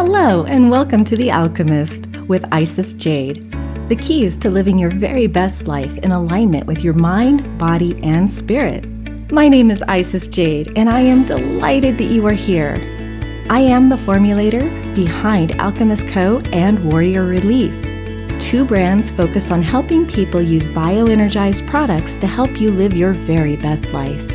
Hello, and welcome to The Alchemist with Isis Jade. The keys to living your very best life in alignment with your mind, body, and spirit. My name is Isis Jade, and I am delighted that you are here. I am the formulator behind Alchemyst Co. and Warrior Relief, two brands focused on helping people use bioenergized products to help you live your very best life.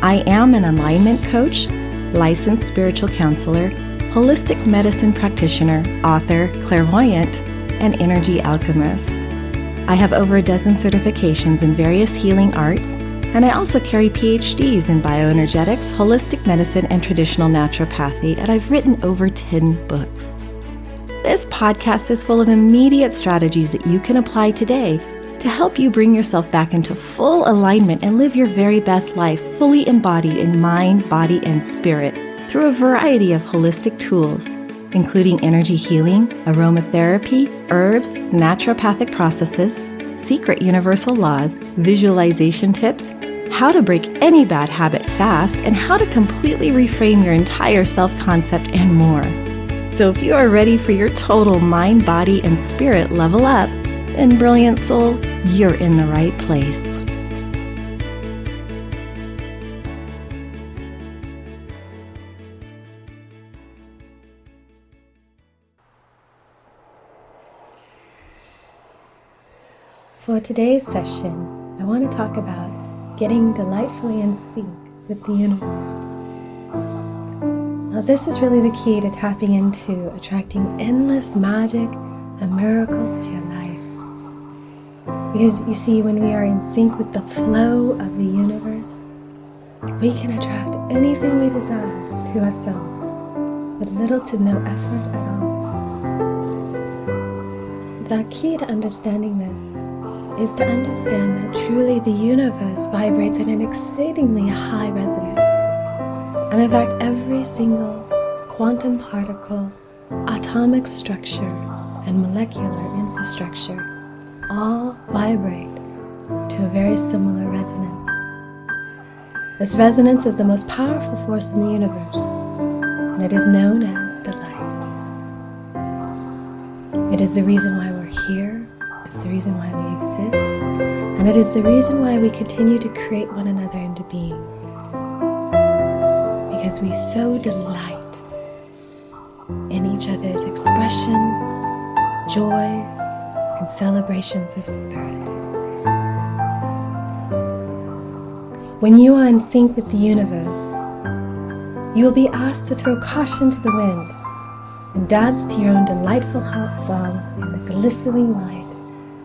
I am an alignment coach, licensed spiritual counselor, holistic medicine practitioner, author, clairvoyant, and energy alchemist. I have over a dozen certifications in various healing arts, and I also carry PhDs in bioenergetics, holistic medicine, and traditional naturopathy, and I've written over 10 books. This podcast is full of immediate strategies that you can apply today to help you bring yourself back into full alignment and live your very best life, fully embodied in mind, body, and spirit, through a variety of holistic tools, including energy healing, aromatherapy, herbs, naturopathic processes, secret universal laws, visualization tips, how to break any bad habit fast, and how to completely reframe your entire self-concept and more. So if you are ready for your total mind, body, and spirit level up, then brilliant soul, you're in the right place. For today's session, I want to talk about getting delightfully in sync with the universe. Now, this is really the key to tapping into attracting endless magic and miracles to your life. Because you see, when we are in sync with the flow of the universe, we can attract anything we desire to ourselves with little to no effort at all. The key to understanding this is to understand that truly the universe vibrates at an exceedingly high resonance. And in fact, every single quantum particle, atomic structure, and molecular infrastructure all vibrate to a very similar resonance. This resonance is the most powerful force in the universe, and it is known as delight. It is the reason why we're here. It's the reason why we exist, and it is the reason why we continue to create one another into being. Because we so delight in each other's expressions, joys, and celebrations of spirit. When you are in sync with the universe, you will be asked to throw caution to the wind and dance to your own delightful heart song in the glistening light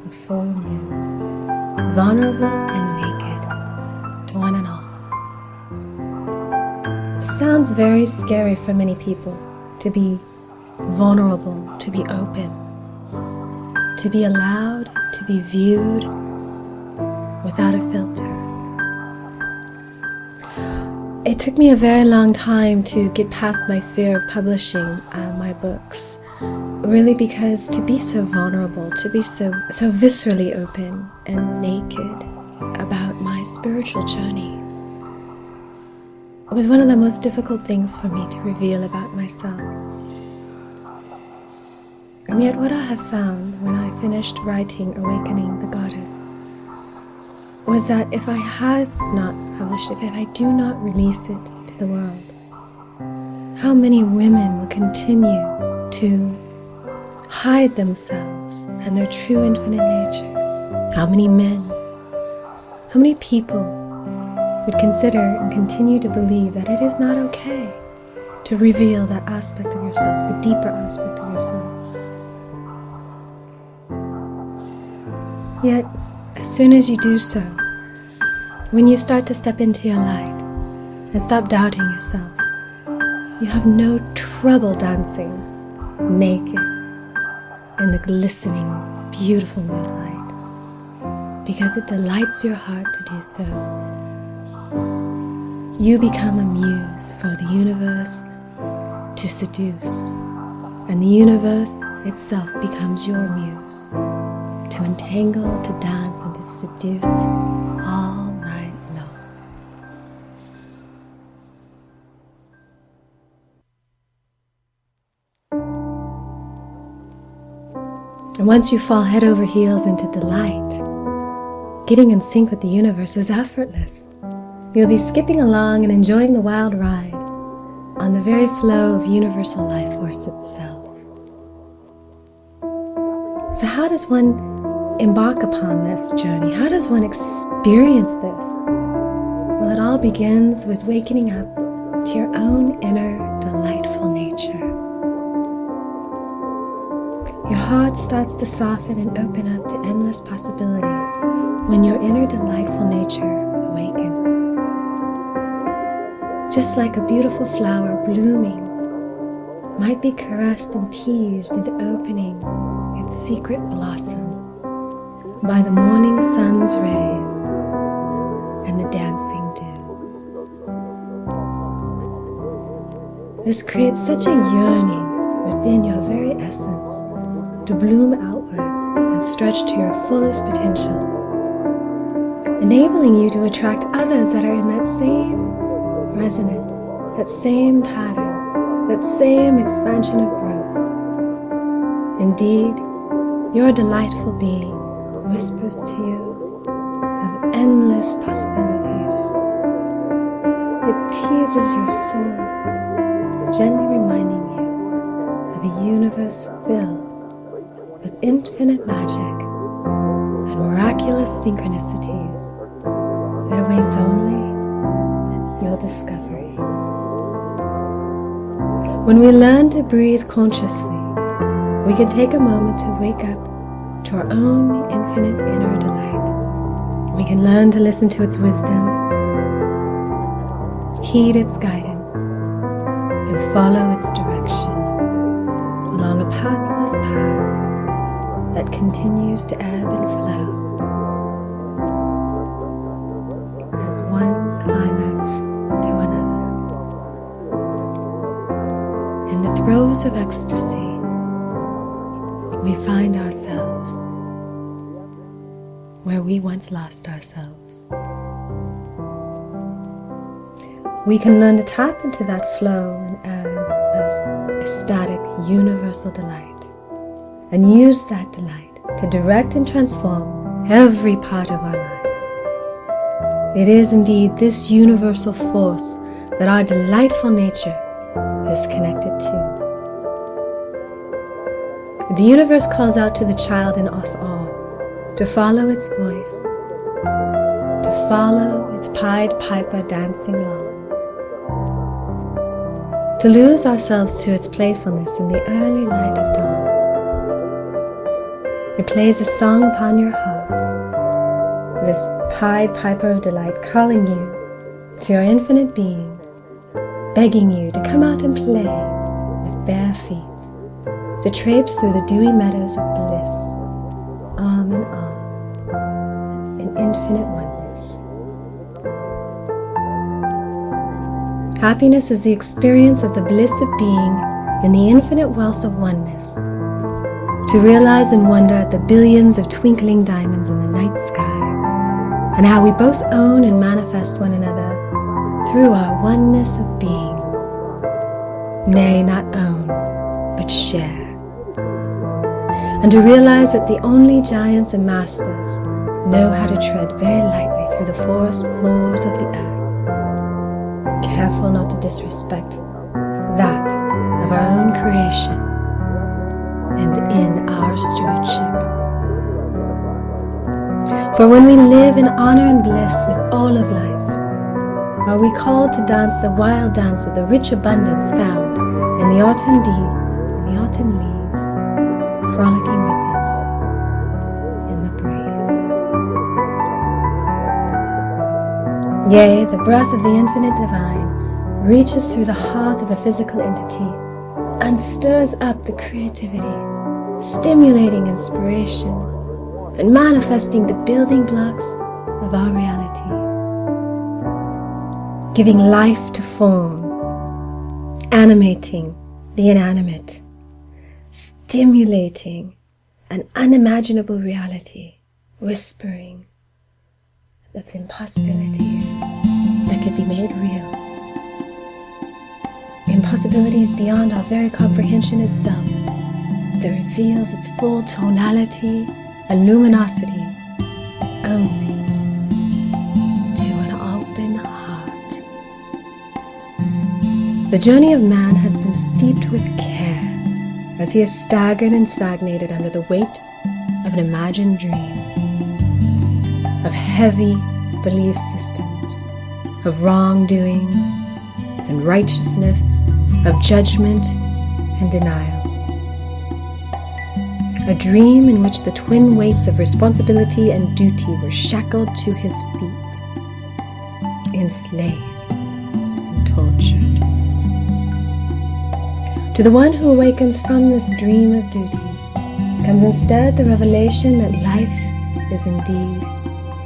of full moon, vulnerable and naked to one and all. It sounds very scary for many people to be vulnerable, to be open, to be allowed to be viewed without a filter. It took me a very long time to get past my fear of publishing my books. Really, because to be so vulnerable, to be so viscerally open and naked about my spiritual journey, it was one of the most difficult things for me to reveal about myself. And yet what I have found when I finished writing Awakening the Goddess was that if I had not published it, if I do not release it to the world, how many women will continue to hide themselves and their true infinite nature? How many men, how many people would consider and continue to believe that it is not okay to reveal that aspect of yourself, the deeper aspect of yourself? Yet, as soon as you do so, when you start to step into your light and stop doubting yourself, you have no trouble dancing naked in the glistening, beautiful moonlight, because it delights your heart to do so. You become a muse for the universe to seduce, and the universe itself becomes your muse to entangle, to dance, and to seduce all night long. And once you fall head over heels into delight, getting in sync with the universe is effortless. You'll be skipping along and enjoying the wild ride on the very flow of universal life force itself. So how does one embark upon this journey? How does one experience this? Well, it all begins with wakening up to your own inner delightful nature. Your heart starts to soften and open up to endless possibilities when your inner delightful nature awakens. Just like a beautiful flower blooming might be caressed and teased into opening its secret blossom by the morning sun's rays and the dancing dew. This creates such a yearning within your very essence to bloom outwards and stretch to your fullest potential, enabling you to attract others that are in that same resonance, that same pattern, that same expansion of growth. Indeed, your delightful being whispers to you of endless possibilities. It teases your soul, gently reminding you of a universe filled with infinite magic and miraculous synchronicities that awaits only your discovery. When we learn to breathe consciously, we can take a moment to wake up to our own infinite inner delight. We can learn to listen to its wisdom, heed its guidance, and follow its direction along a pathless path that continues to ebb and flow as one climax to another. In the throes of ecstasy, we find ourselves where we once lost ourselves. We can learn to tap into that flow and ebb of ecstatic universal delight, and use that delight to direct and transform every part of our lives. It is indeed this universal force that our delightful nature is connected to. The universe calls out to the child in us all to follow its voice, to follow its Pied Piper dancing along, to lose ourselves to its playfulness in the early light of dawn. It plays a song upon your heart, this Pied Piper of delight calling you to your infinite being, begging you to come out and play with bare feet, to traipse through the dewy meadows of bliss, arm in arm, in infinite oneness. Happiness is the experience of the bliss of being in the infinite wealth of oneness, to realize and wonder at the billions of twinkling diamonds in the night sky, and how we both own and manifest one another through our oneness of being. Nay, not own, but share. And to realize that the only giants and masters know how to tread very lightly through the forest floors of the earth, careful not to disrespect that of our own creation and in our stewardship. For when we live in honor and bliss with all of life, are we called to dance the wild dance of the rich abundance found in the autumn dew and the autumn leaves, frolicking with us in the breeze. Yea, the breath of the infinite divine reaches through the heart of a physical entity and stirs up the creativity, stimulating inspiration and manifesting the building blocks of our reality, giving life to form, animating the inanimate, stimulating an unimaginable reality, whispering of the impossibilities that could be made real. Impossibilities beyond our very comprehension itself, that reveals its full tonality and luminosity only to an open heart. The journey of man has been steeped with care as he is staggered and stagnated under the weight of an imagined dream, of heavy belief systems, of wrongdoings and righteousness, of judgment and denial. A dream in which the twin weights of responsibility and duty were shackled to his feet, enslaved and tortured. To the one who awakens from this dream of duty comes instead the revelation that life is indeed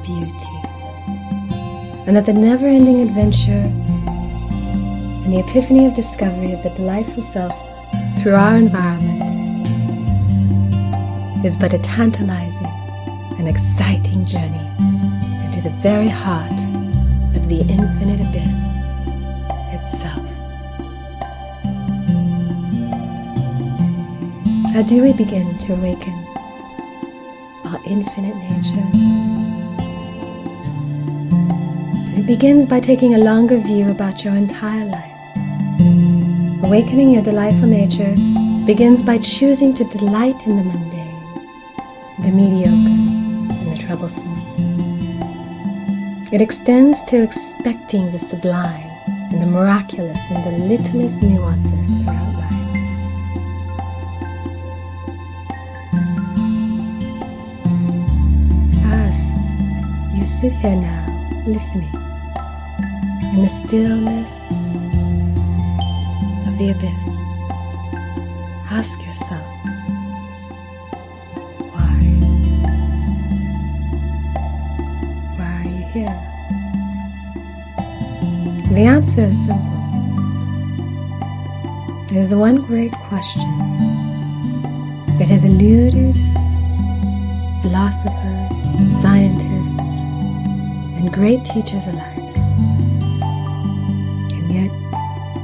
beauty, and that the never-ending adventure and the epiphany of discovery of the delightful self through our environment is but a tantalizing and exciting journey into the very heart of the infinite abyss itself. How do we begin to awaken our infinite nature? It begins by taking a longer view about your entire life. Awakening your delightful nature begins by choosing to delight in the mundane, the mediocre, and the troublesome. It extends to expecting the sublime and the miraculous and the littlest nuances throughout life. As you sit here now, listening, in the stillness of the abyss, ask yourself, why? Why are you here? The answer is simple. It is the one great question that has eluded philosophers, scientists, and great teachers alike. And yet,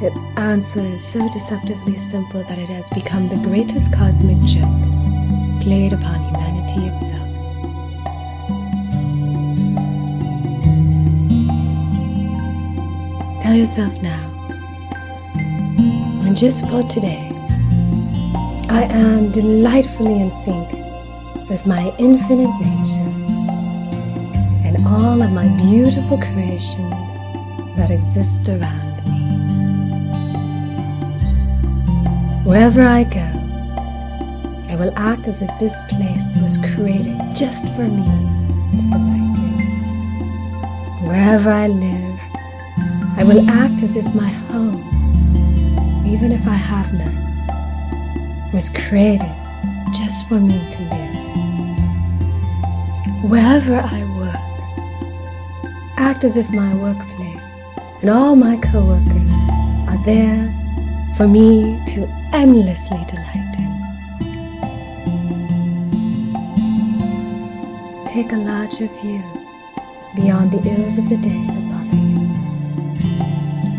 its answer is so deceptively simple that it has become the greatest cosmic joke played upon humanity itself. Tell yourself now, and just for today, I am delightfully in sync with my infinite nature and all of my beautiful creations that exist around me. Wherever I go, I will act as if this place was created just for me to delight in. Wherever I live, I will act as if my home, even if I have none, was created just for me to live. Wherever I work, act as if my workplace and all my co-workers are there for me to endlessly delight in. Take a larger view beyond the ills of the day that bother you.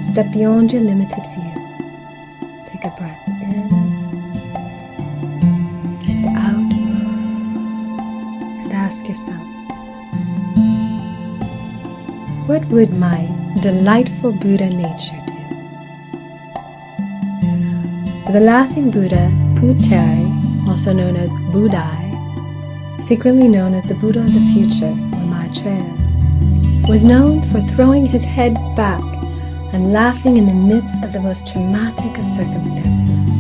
Step beyond your limited view. Take a breath in and out, and ask yourself, what would my delightful Buddha nature do? The laughing Buddha, Putai, also known as Budai, secretly known as the Buddha of the future, or Maitreya, was known for throwing his head back and laughing in the midst of the most traumatic of circumstances.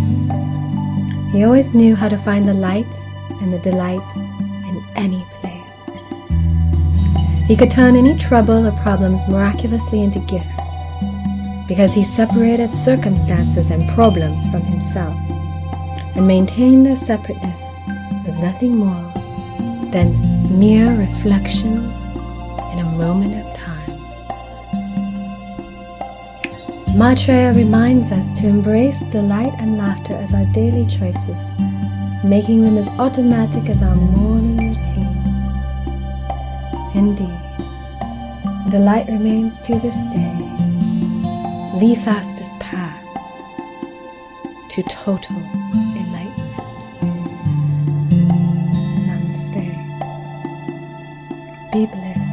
He always knew how to find the light and the delight in any place. He could turn any trouble or problems miraculously into gifts, because he separated circumstances and problems from himself and maintained their separateness as nothing more than mere reflections in a moment of time. Maitreya reminds us to embrace delight and laughter as our daily choices, making them as automatic as our morning routine. Indeed, delight remains to this day the fastest path to total enlightenment. Be bliss.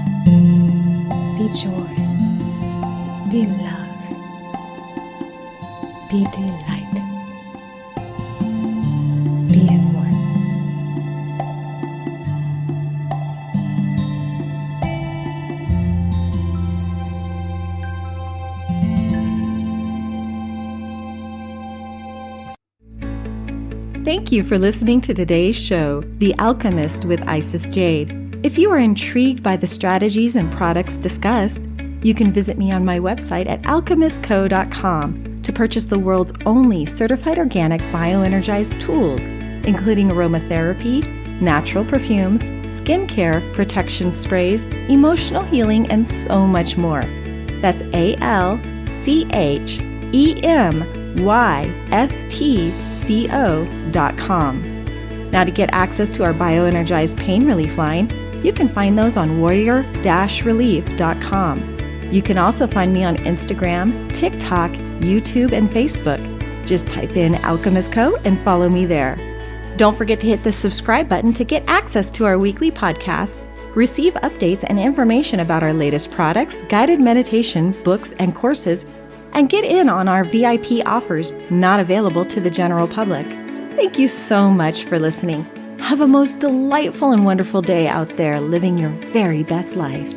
Be joy. Be love. Be delight. Be as one. Thank you for listening to today's show, The Alchemist with Isis Jade. If you are intrigued by the strategies and products discussed, you can visit me on my website at alchemystco.com to purchase the world's only certified organic bioenergized tools, including aromatherapy, natural perfumes, skincare, protection sprays, emotional healing, and so much more. That's alchemystco.com. Now, to get access to our bioenergized pain relief line, you can find those on warrior-relief.com. You can also find me on Instagram, TikTok, YouTube, and Facebook. Just type in Alchemist Co. and follow me there. Don't forget to hit the subscribe button to get access to our weekly podcasts, receive updates and information about our latest products, guided meditation, books, and courses, and get in on our VIP offers not available to the general public. Thank you so much for listening. Have a most delightful and wonderful day out there living your very best life.